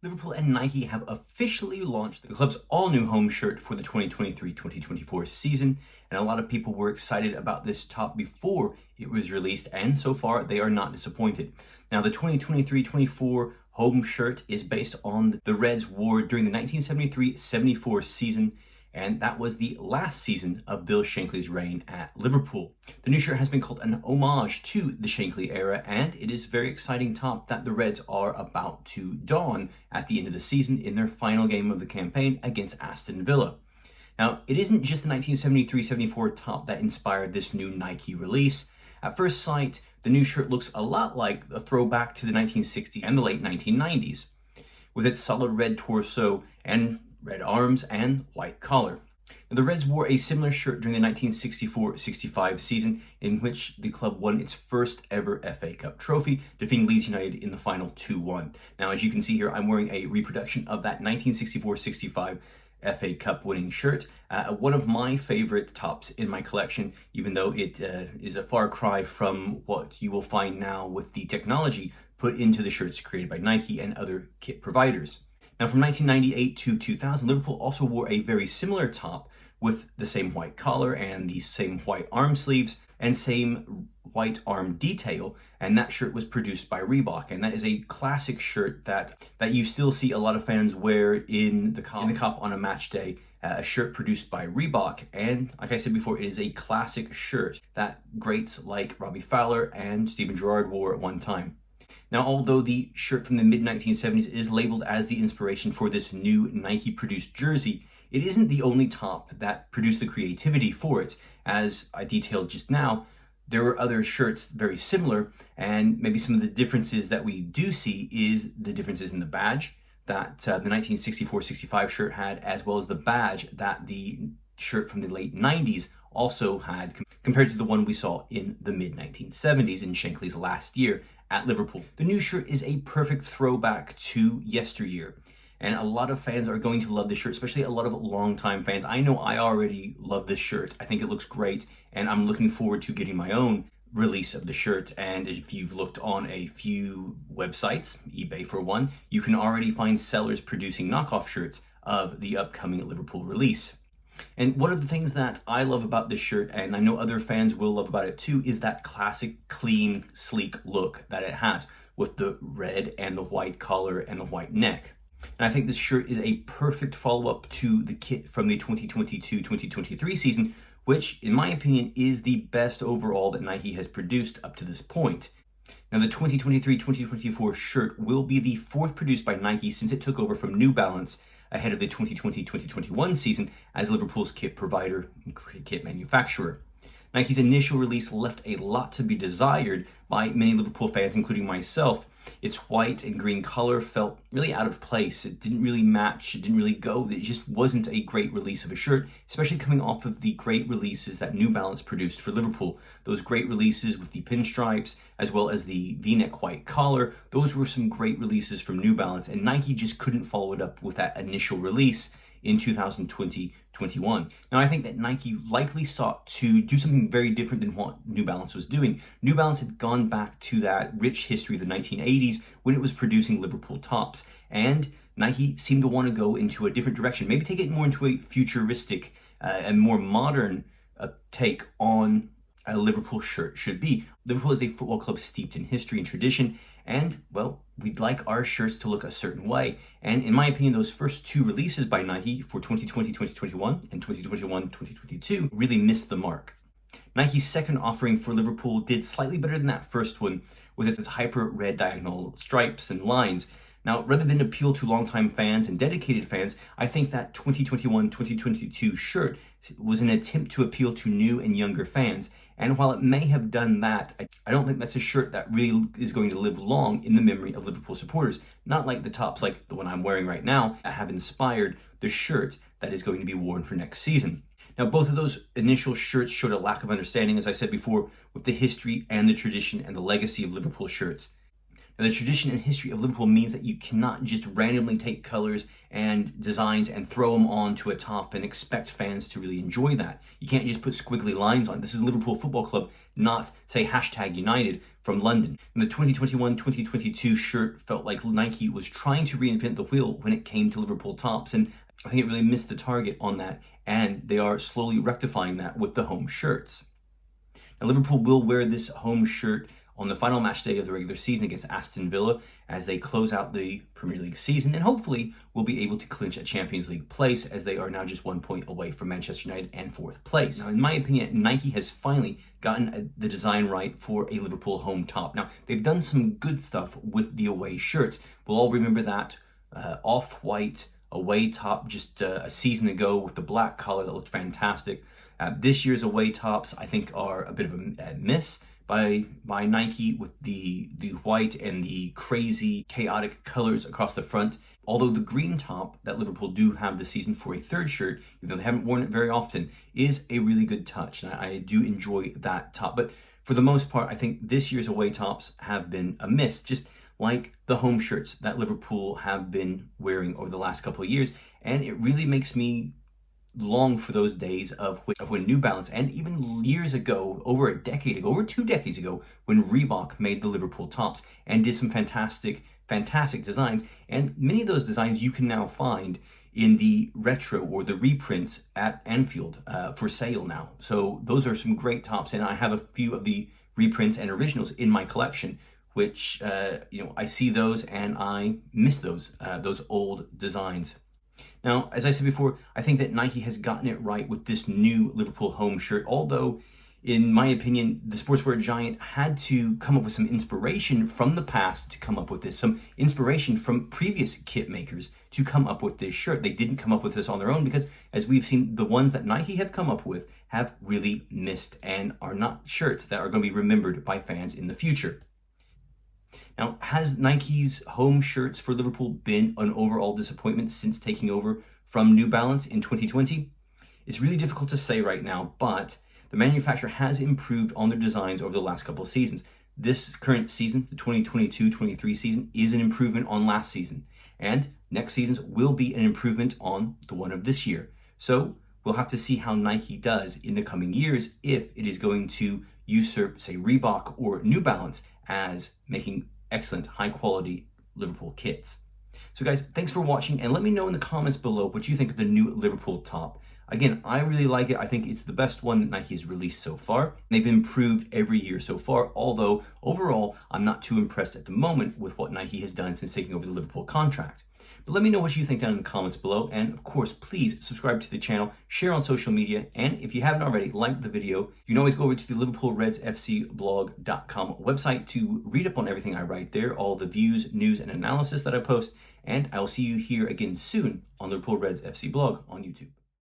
Liverpool and Nike have officially launched the club's all-new home shirt for the 2023-2024 season, and a lot of people were excited about this top before it was released, and so far they are not disappointed. Now, the 2023-24 home shirt is based on the Reds wore during the 1973-74 season, and that was the last season of Bill Shankly's reign at Liverpool. The new shirt has been called an homage to the Shankly era, and it is a very exciting top that the Reds are about to don at the end of the season in their final game of the campaign against Aston Villa. Now, it isn't just the 1973-74 top that inspired this new Nike release. At first sight, the new shirt looks a lot like a throwback to the 1960s and the late 1990s, with its solid red torso and red arms and white collar. Now, the Reds wore a similar shirt during the 1964-65 season, in which the club won its first ever FA Cup trophy, defeating Leeds United in the final 2-1. Now, as you can see here, I'm wearing a reproduction of that 1964-65 FA Cup winning shirt, one of my favorite tops in my collection, even though it is a far cry from what you will find now with the technology put into the shirts created by Nike and other kit providers. Now, from 1998 to 2000, Liverpool also wore a very similar top with the same white collar and the same white arm sleeves and same white arm detail, and that shirt was produced by Reebok, and that is a classic shirt that you still see a lot of fans wear in the Cup on a match day, a shirt produced by Reebok. And like I said before, it is a classic shirt that greats like Robbie Fowler and Steven Gerrard wore at one time. Now, although the shirt from the mid-1970s is labeled as the inspiration for this new Nike-produced jersey, it isn't the only top that produced the creativity for it. As I detailed just now, there were other shirts very similar, and maybe some of the differences that we do see is the differences in the badge that the 1964-65 shirt had, as well as the badge that the shirt from the late 90s also had, compared to the one we saw in the mid-1970s in Shankly's last year at Liverpool. The new shirt is a perfect throwback to yesteryear, and a lot of fans are going to love this shirt, especially a lot of longtime fans. I know I already love this shirt. I think it looks great, and I'm looking forward to getting my own release of the shirt. And if you've looked on a few websites, eBay for one, you can already find sellers producing knockoff shirts of the upcoming Liverpool release. And one of the things that I love about this shirt, and I know other fans will love about it too, is that classic, clean, sleek look that it has with the red and the white collar and the white neck. And I think this shirt is a perfect follow-up to the kit from the 2022-2023 season, which, in my opinion, is the best overall that Nike has produced up to this point. Now, the 2023-2024 shirt will be the fourth produced by Nike since it took over from New Balance ahead of the 2020-2021 season as Liverpool's kit provider and kit manufacturer. Nike's initial release left a lot to be desired by many Liverpool fans, including myself. Its white and green color felt really out of place. It didn't really match. It didn't really go. It just wasn't a great release of a shirt, especially coming off of the great releases that New Balance produced for Liverpool. Those great releases with the pinstripes, as well as the V-neck white collar, those were some great releases from New Balance, and Nike just couldn't follow it up with that initial release in 2020-21. Now, I think that Nike likely sought to do something very different than what New Balance was doing. New Balance had gone back to that rich history of the 1980s when it was producing Liverpool tops, and Nike seemed to want to go into a different direction, maybe take it more into a futuristic and more modern take on a Liverpool shirt should be. Liverpool is a football club steeped in history and tradition, and, well, we'd like our shirts to look a certain way. And in my opinion, those first two releases by Nike for 2020-2021 and 2021-2022 really missed the mark. Nike's second offering for Liverpool did slightly better than that first one, with its hyper red diagonal stripes and lines. Now, rather than appeal to longtime fans and dedicated fans, I think that 2021-2022 shirt was an attempt to appeal to new and younger fans. And while it may have done that, I don't think that's a shirt that really is going to live long in the memory of Liverpool supporters. Not like the tops like the one I'm wearing right now that have inspired the shirt that is going to be worn for next season. Now, both of those initial shirts showed a lack of understanding, as I said before, with the history and the tradition and the legacy of Liverpool shirts. Now, the tradition and history of Liverpool means that you cannot just randomly take colors and designs and throw them onto a top and expect fans to really enjoy that. You can't just put squiggly lines on. This is Liverpool Football Club not say #United from London. And the 2021-2022 shirt felt like Nike was trying to reinvent the wheel when it came to Liverpool tops, and I think it really missed the target on that, and they are slowly rectifying that with the home shirts. Now, Liverpool will wear this home shirt on the final match day of the regular season against Aston Villa as they close out the Premier League season, and hopefully will be able to clinch a Champions League place, as they are now just 1 point away from Manchester United and 4th place. Now, in my opinion, Nike has finally gotten the design right for a Liverpool home top. Now, they've done some good stuff with the away shirts. We'll all remember that off-white away top just a season ago with the black collar that looked fantastic. This year's away tops, I think, are a bit of a miss by Nike, with the white and the crazy chaotic colors across the front. Although the green top that Liverpool do have this season for a third shirt, even though they haven't worn it very often, is a really good touch, and I do enjoy that top. But for the most part, I think this year's away tops have been a miss, just like the home shirts that Liverpool have been wearing over the last couple of years. And it really makes me long for those days of when New Balance, and even years ago, over a decade ago, over 2 decades ago, when Reebok made the Liverpool tops and did some fantastic designs. And many of those designs you can now find in the retro or the reprints at Anfield for sale now. So those are some great tops, and I have a few of the reprints and originals in my collection, which I see those and I miss those old designs. Now, as I said before, I think that Nike has gotten it right with this new Liverpool home shirt, although, in my opinion, the sportswear giant had to come up with some inspiration from the past to come up with this, some inspiration from previous kit makers to come up with this shirt. They didn't come up with this on their own because, as we've seen, the ones that Nike have come up with have really missed and are not shirts that are going to be remembered by fans in the future. Now, has Nike's home shirts for Liverpool been an overall disappointment since taking over from New Balance in 2020? It's really difficult to say right now, but the manufacturer has improved on their designs over the last couple of seasons. This current season, the 2022-23 season, is an improvement on last season, and next season's will be an improvement on the one of this year. So we'll have to see how Nike does in the coming years, if it is going to usurp, say, Reebok or New Balance as making excellent, high-quality Liverpool kits. So guys, thanks for watching, and let me know in the comments below what you think of the new Liverpool top. Again, I really like it. I think it's the best one that Nike has released so far. They've improved every year so far, although overall, I'm not too impressed at the moment with what Nike has done since taking over the Liverpool contract. But let me know what you think down in the comments below, and of course, please subscribe to the channel, share on social media, and if you haven't already, like the video. You can always go over to the LiverpoolRedsFCblog.com website to read up on everything I write there, all the views, news, and analysis that I post, and I will see you here again soon on the Liverpool Reds FC blog on YouTube.